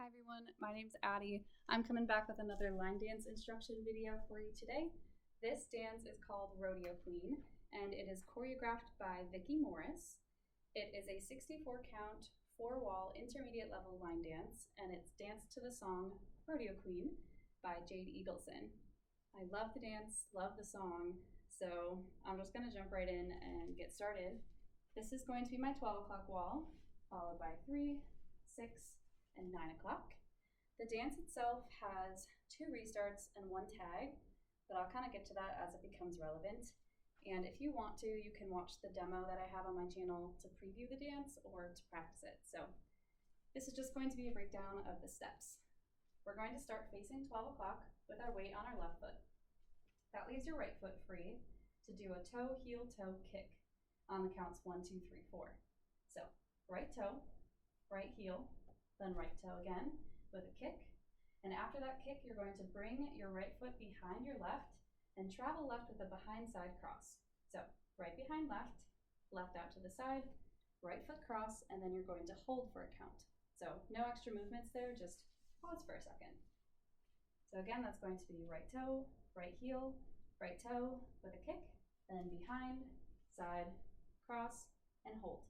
Hi everyone, my name's Addie. I'm coming back with another line dance instruction video for you today. This dance is called Rodeo Queen and it is choreographed by Vikki Morris. It is a 64 count, 4-wall intermediate level line dance and it's danced to the song Rodeo Queen by Jade Eagleson. I love the dance, love the song, so I'm just gonna jump right in and get started. This is going to be my 12 o'clock wall, followed by 3, 6, and 9 o'clock. The dance itself has 2 restarts and 1 tag, but I'll kind of get to that as it becomes relevant. And if you want to, you can watch the demo that I have on my channel to preview the dance or to practice it. So this is just going to be a breakdown of the steps. We're going to start facing 12 o'clock with our weight on our left foot. That leaves your right foot free to do a toe, heel, toe kick on the counts 1, 2, 3, 4. So right toe, right heel, then right toe again with a kick. And after that kick, you're going to bring your right foot behind your left and travel left with a behind side cross. So right behind left, left out to the side, right foot cross, and then you're going to hold for a count. So no extra movements there, just pause for a second. So again, that's going to be right toe, right heel, right toe with a kick, then behind, side, cross, and hold.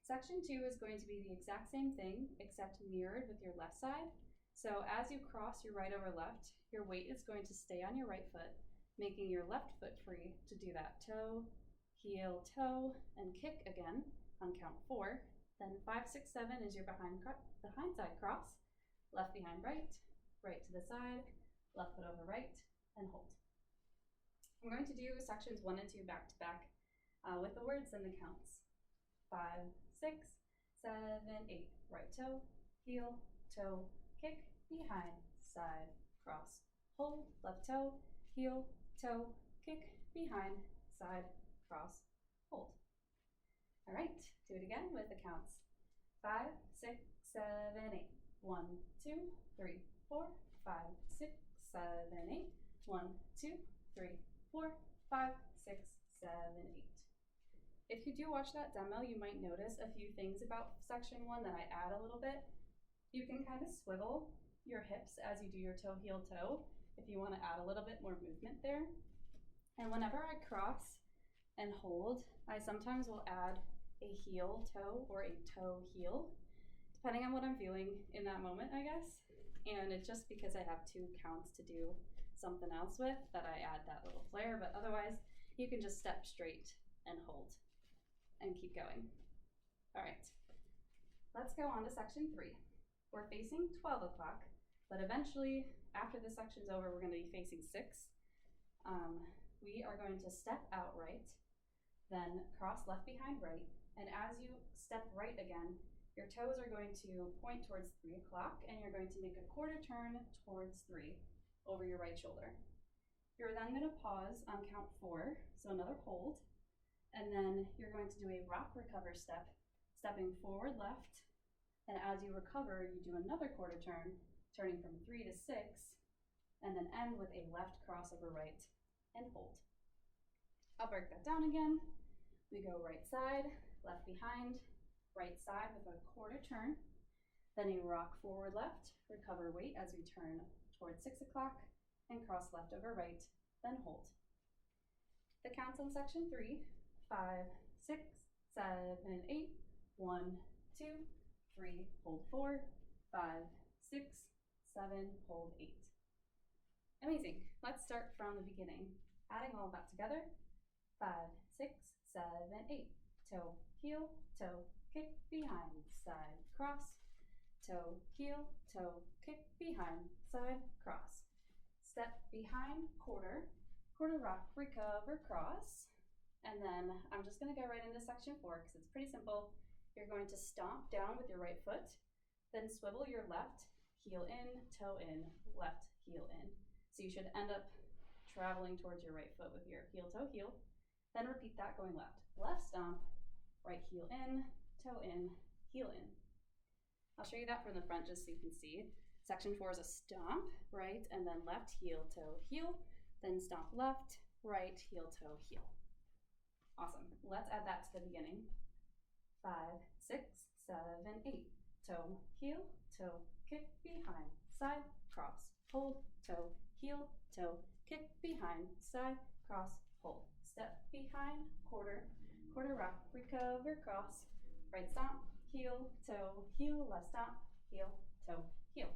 Section 2 is going to be the exact same thing, except mirrored with your left side. So as you cross your right over left, your weight is going to stay on your right foot, making your left foot free to do that toe, heel, toe, and kick again on count 4. Then 5, 6, 7 is your behind side cross, left behind right, right to the side, left foot over right, and hold. I'm going to do sections 1 and 2 back to back with the words and the counts. 5, 6, 7, 8. Right toe, heel, toe, kick, behind, side, cross, hold, left toe, heel, toe, kick, behind, side, cross, hold. All right, do it again with the counts. 5, 6, 7, 8. 1, 2, 3, 4, 5, 6, 7, 8. 1, 2, 3, 4, 5, 6, 7, 8. If you do watch that demo, you might notice a few things about section 1 that I add a little bit. You can kind of swivel your hips as you do your toe, heel, toe, if you want to add a little bit more movement there. And whenever I cross and hold, I sometimes will add a heel toe or a toe heel, depending on what I'm feeling in that moment, I guess. And it's just because I have 2 counts to do something else with that I add that little flair, but otherwise you can just step straight and hold and keep going. All right, let's go on to section 3. We're facing 12 o'clock, but eventually after this section's over, we're going to be facing 6. We are going to step out right, then cross left behind right, and as you step right again, your toes are going to point towards 3 o'clock, and you're going to make a quarter turn towards 3 over your right shoulder. You're then going to pause on count 4, so another hold, and then you're going to do a rock recover step, stepping forward left, and as you recover, you do another quarter turn, turning from 3 to 6, and then end with a left crossover right and hold. I'll break that down again. We go right side, left behind, right side with a quarter turn, then a rock forward left, recover weight as we turn towards 6 o'clock, and cross left over right, then hold. The counts on section 3, 5, 6, 7, 8, 1, 2, 3, hold 4, 5, 6, 7, hold 8. Amazing. Let's start from the beginning. Adding all of that together. 5, 6, 7, 8. Toe, heel, toe, kick, behind, side, cross. Toe, heel, toe, kick, behind, side, cross. Step behind, quarter, quarter rock, recover, cross. And then I'm just going to go right into section 4 because it's pretty simple. You're going to stomp down with your right foot, then swivel your left heel in, toe in, left heel in. So you should end up traveling towards your right foot with your heel, toe, heel. Then repeat that going left. Left stomp, right heel in, toe in, heel in. I'll show you that from the front just so you can see. Section 4 is a stomp, right, and then left heel, toe, heel, then stomp left, right, heel, toe, heel. Awesome. Let's add that to the beginning. 5, 6, 7, 8. toe, heel, toe, kick behind, side, cross, hold, toe, heel, toe, kick behind, side, cross, hold, step behind, quarter, quarter rock, recover, cross, right stomp, heel, left stomp, heel, toe, heel.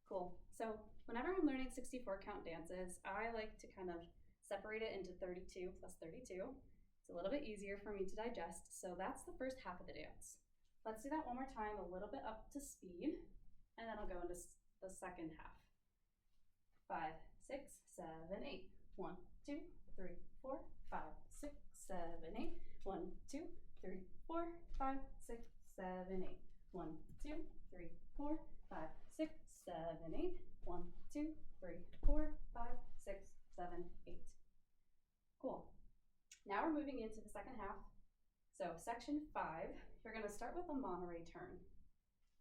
Cool. So whenever I'm learning 64 count dances, I like to kind of separate it into 32 plus 32. It's a little bit easier for me to digest. So that's the first half of the dance. Let's do that one more time, a little bit up to speed, and then I'll go into the second half. 5, 6, 7, 8. 1, 2, 3, 4, 5, 6, 7, 8. 1, 2, 3, 4, 5, 6, 7, 8. 1, 2, 3, 4, 5, 6, 7, 8. 1, 2, 3, 4, 5, 6, 7, 8. Cool. Now we're moving into the second half. So section 5, you're going to start with a Monterey turn.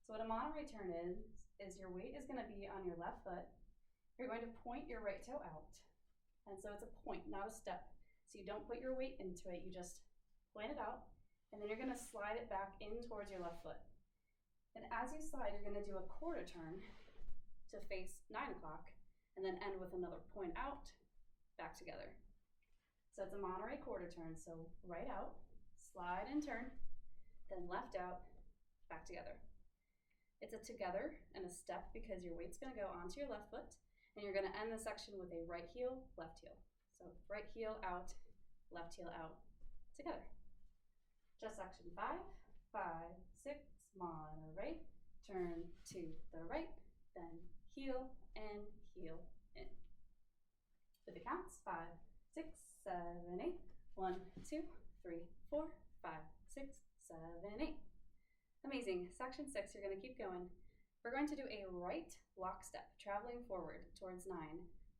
So what a Monterey turn is your weight is going to be on your left foot. You're going to point your right toe out. And so it's a point, not a step. So you don't put your weight into it, you just point it out. And then you're going to slide it back in towards your left foot. And as you slide, you're going to do a quarter turn to face 9 o'clock and then end with another point out, back together. So it's a Monterey quarter turn. So right out, slide and turn, then left out, back together. It's a together and a step because your weight's going to go onto your left foot, and you're going to end the section with a right heel, left heel. So right heel out, left heel out, together. Just section 5, 5, 6, Monterey, turn to the right, then heel and heel in. For the counts, 5, 6, 7, 8. 1, 2, 3, 4, 5, 6, 7, 8. Amazing. Section 6, you're going to keep going. We're going to do a right lock step, traveling forward towards 9.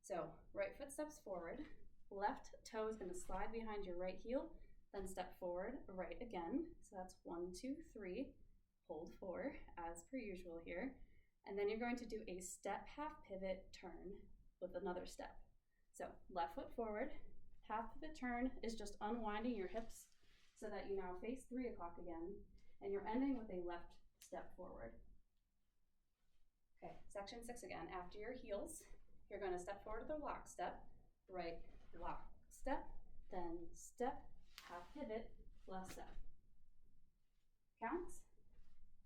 So right foot steps forward, left toe is going to slide behind your right heel, then step forward, right again. So that's 1, 2, 3, hold 4 as per usual here. And then you're going to do a step half pivot turn with another step. So left foot forward, half pivot turn is just unwinding your hips so that you now face 3 o'clock again, and you're ending with a left step forward. Okay, section 6 again. After your heels, you're going to step forward with a lock step, right lock step, then step, half pivot, left step. Counts,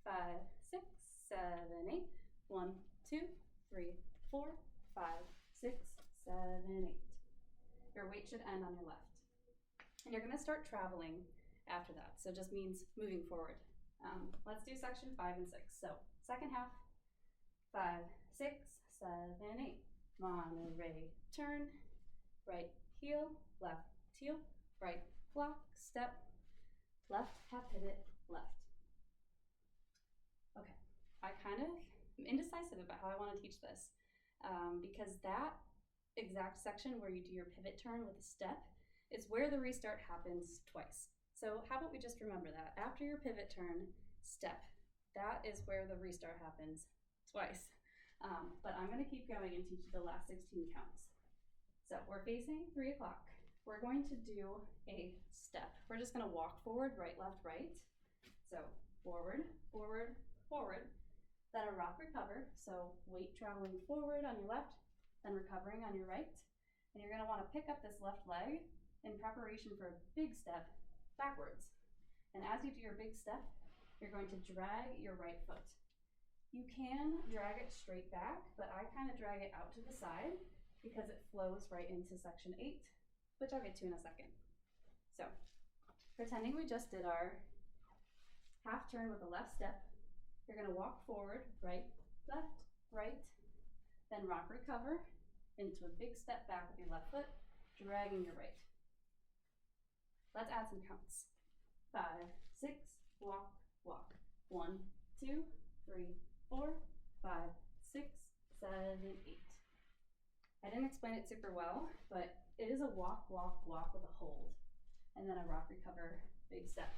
5, 6, 7, 8. 1, 2, 3, 4, 5, 6, 7, 8. Your weight should end on your left. And you're going to start traveling after that. So it just means moving forward. Let's do section 5 and 6. So second half, 5, 6, 7, 8. Monterey turn, right heel, right block, step, left half pivot, left. Okay, I kind of am indecisive about how I want to teach this because that exact section where you do your pivot turn with a step is where the restart happens twice. So how about we just remember that? After your pivot turn, step, that is where the restart happens twice. But I'm going to keep going and teach you the last 16 counts. So we're facing 3 o'clock. We're going to do a step. We're just going to walk forward, right, left, right. So forward, forward, forward. Then a rock recover. So weight traveling forward on your left, then recovering on your right. And you're going to want to pick up this left leg in preparation for a big step backwards. And as you do your big step, you're going to drag your right foot. You can drag it straight back, but I kind of drag it out to the side because it flows right into section 8, which I'll get to in a second. So, pretending we just did our half turn with a left step, you're going to walk forward, right, left, right, then rock recover into a big step back with your left foot, dragging your right. Let's add some counts. 5, 6, walk, walk. 1, 2, 3, 4, 5, 6, 7, 8. I didn't explain it super well, but it is a walk, walk, walk with a hold, and then a rock recover, big step.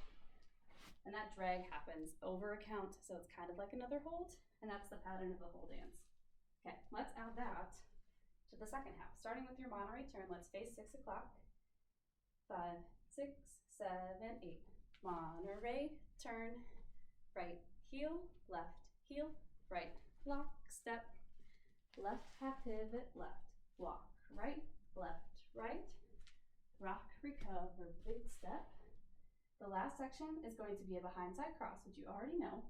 And that drag happens over a count, so it's kind of like another hold, and that's the pattern of the whole dance. Okay, let's add that to the second half. Starting with your Monterey turn, let's face 6 o'clock. 5, 6, 7, 8. Monterey turn, right heel, right, lock, step, left, half pivot, left, walk, right, left, right, rock, recover, big step. The last section is going to be a behind side cross, which you already know.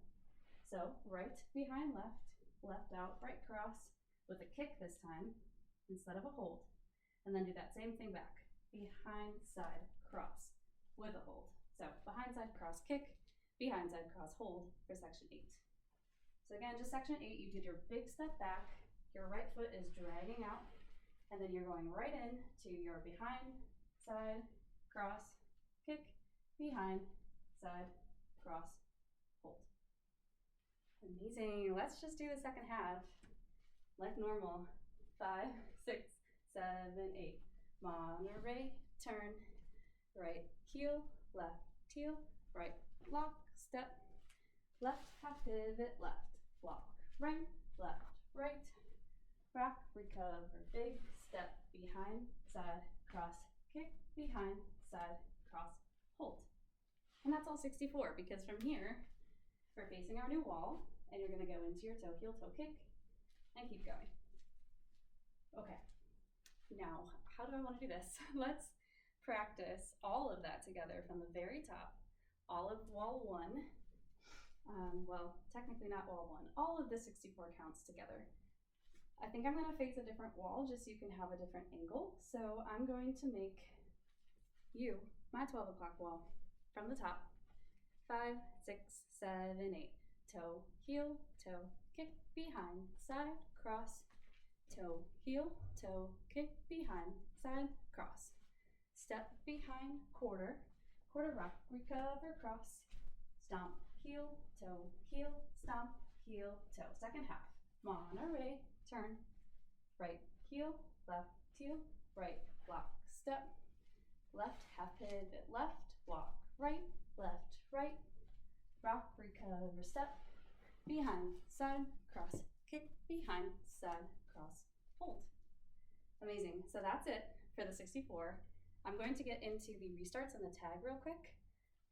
So right behind left, left out, right cross with a kick this time instead of a hold. And then do that same thing back. Behind side cross with a hold. So behind side cross kick, behind side cross hold for section 8. So again, just section 8, you did your big step back, your right foot is dragging out, and then you're going right in to your behind side cross kick, behind side cross hold. Amazing. Let's just do the second half like normal. 5, 6, 7, 8. Monterey, turn, right heel, left heel, right lock, step, left half pivot, left, walk, right, left, right, rock, recover, big step, behind, side, cross, kick, behind, side, cross, hold. And that's all 64, because from here, we're facing our new wall, and you're gonna go into your toe heel, toe kick, and keep going. Okay, now, how do I wanna do this? Let's practice all of that together from the very top, all of wall 1, well, technically not wall 1, all of the 64 counts together. I think I'm gonna face a different wall just so you can have a different angle. So I'm going to make you my 12 o'clock wall from the top. 5, 6, 7, 8. Toe, heel, toe, kick, behind, side, cross, toe, heel, toe, kick, behind, side, cross. Step behind, quarter, quarter rock, recover, cross, stomp, heel, toe, heel, stomp, heel, toe. Second half. Monterey, turn, right heel, left heel, right block, step, left half pivot, left, walk, right, left, right, rock, recover, step, behind, side, cross, kick, behind, side, cross, hold. Amazing. So that's it for the 64. I'm going to get into the restarts and the tag real quick.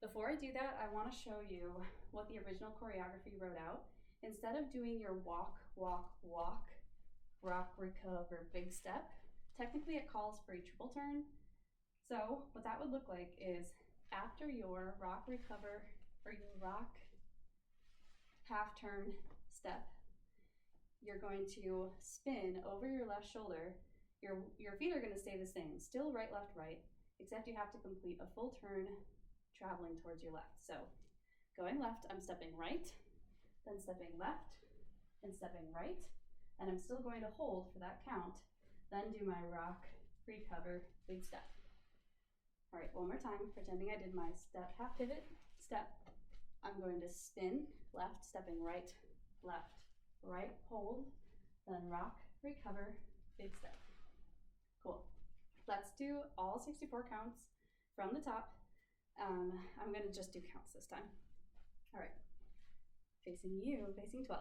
Before I do that, I want to show you what the original choreography wrote out. Instead of doing your walk, walk, walk, rock, recover, big step, technically it calls for a triple turn. So what that would look like is after your rock, recover, or your rock half turn step, you're going to spin over your left shoulder. Your feet are going to stay the same, still right, left, right, except you have to complete a full turn traveling towards your left. So going left, I'm stepping right, then stepping left, and stepping right, and I'm still going to hold for that count, then do my rock, recover, big step. All right, one more time, pretending I did my step, half pivot, step. I'm going to spin left, stepping right, left, right, hold, then rock, recover, big step. Cool. Let's do all 64 counts from the top. I'm going to just do counts this time. All right. Facing you, facing 12.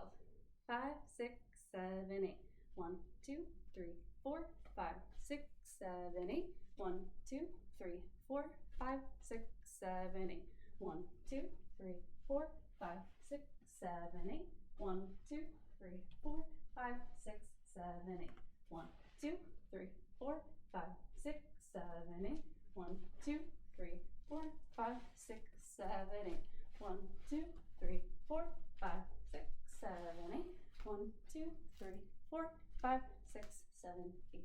5, 6, 7, 8. 1, 2, 3, 4, 5, 6, 7, 8. 1, 2, 3, 4, 5, 6, 7, 8. 1, 2, 3, 4, 5, 6, 7, 8. 1, 2, 3, 4, 5, 6, 7, 8. 1, 2, 3, 4, 5, 6, 7, 8. 1, 2, 3, 4, 5, 6, 7, 8. 1, 2, 3, 4, 5, 6, 7, 8. 1, 2, 3, 4, 5, 6, 7, 8.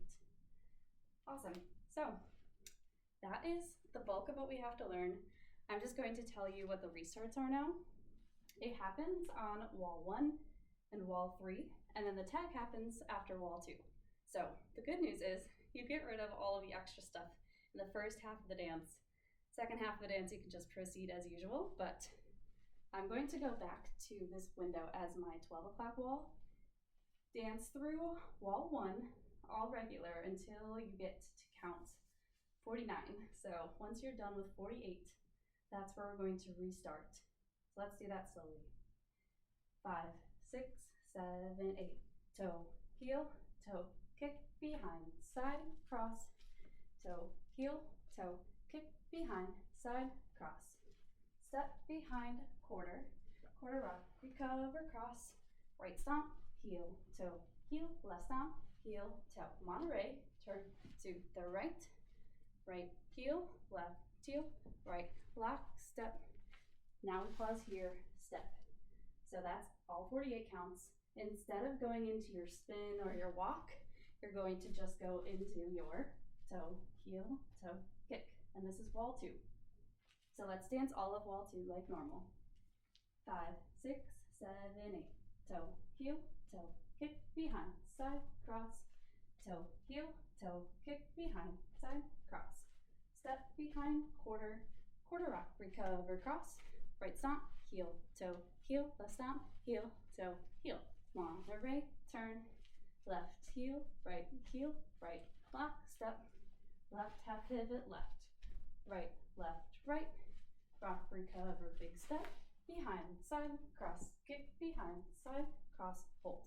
Awesome. So that is the bulk of what we have to learn. I'm just going to tell you what the restarts are now. It happens on wall 1 and wall 3, and then the tag happens after wall 2. So the good news is you get rid of all of the extra stuff in the first half of the dance. Second half of the dance, you can just proceed as usual, but I'm going to go back to this window as my 12 o'clock wall. Dance through wall 1, all regular, until you get to count 49. So once you're done with 48, that's where we're going to restart. So let's do that slowly. 5, 6, 7, 8. Toe, heel, toe, kick, behind, side, cross, toe, heel, toe, kick, behind, side, cross. Step behind, quarter, quarter rock, recover, cross, right stomp, heel, toe, heel, left stomp, heel, toe. Monterey, turn to the right, right heel, left heel, right, lock, step. Now we pause here, step. So that's all 48 counts. Instead of going into your spin or your walk, you're going to just go into your toe, heel, toe, kick. And this is wall 2. So let's dance all of wall 2 like normal. 5, 6, 7, 8. Toe, heel, toe, kick, behind, side, cross. Toe, heel, toe, kick, behind, side, cross. Step behind, quarter, quarter rock, recover, cross. Right stomp, heel, toe, heel, left stomp, heel, toe, heel. Monterey, turn, left heel, right, lock, step, left half pivot, left, right, rock, recover, big step, behind, side, cross, kick, behind, side, cross, hold.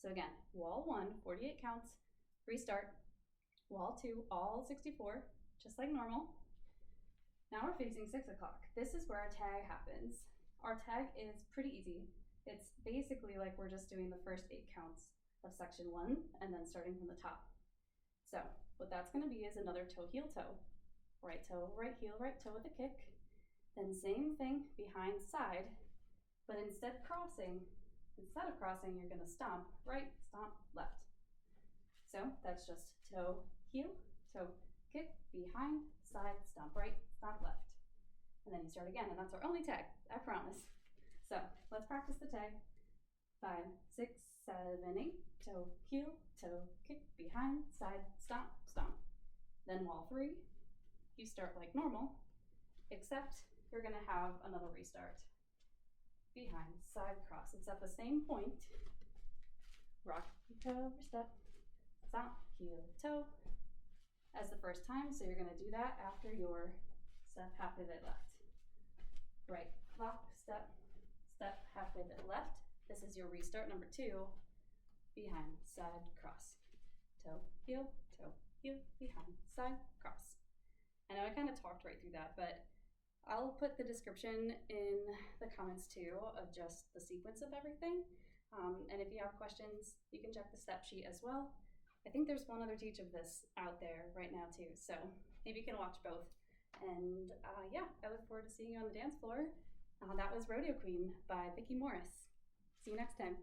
So again, wall 1, 48 counts, restart. Wall 2, all 64, just like normal. Now we're facing 6 o'clock. This is where our tag happens. Our tag is pretty easy. It's basically like we're just doing the first 8 counts of section 1 and then starting from the top. So what that's going to be is another toe, heel, toe. Right toe, right heel, right toe with a kick. Then same thing behind, side, but instead of crossing, you're going to stomp right, stomp left. So that's just toe, heel, toe, kick, behind, side, stomp right, stomp left. And then you start again, and that's our only tag, I promise. So let's practice the tag. 5, 6, 7, 8. Toe, heel, toe, kick, behind, side, stomp, stomp. Then wall 3, you start like normal, except you're going to have another restart. Behind, side, cross. It's at the same point. Rock, recover, step, stomp, heel, toe as the first time. So you're going to do that after your step, half pivot left. Right, lock, step, step, half pivot left. This is your restart number 2. Behind, side, cross. Toe, heel, behind, side, cross. I know I kind of talked right through that, but I'll put the description in the comments too of just the sequence of everything. And if you have questions, you can check the step sheet as well. I think there's one other teach of this out there right now too, so maybe you can watch both. And yeah, I look forward to seeing you on the dance floor. That was Rodeo Queen by Vikki Morris. See you next time.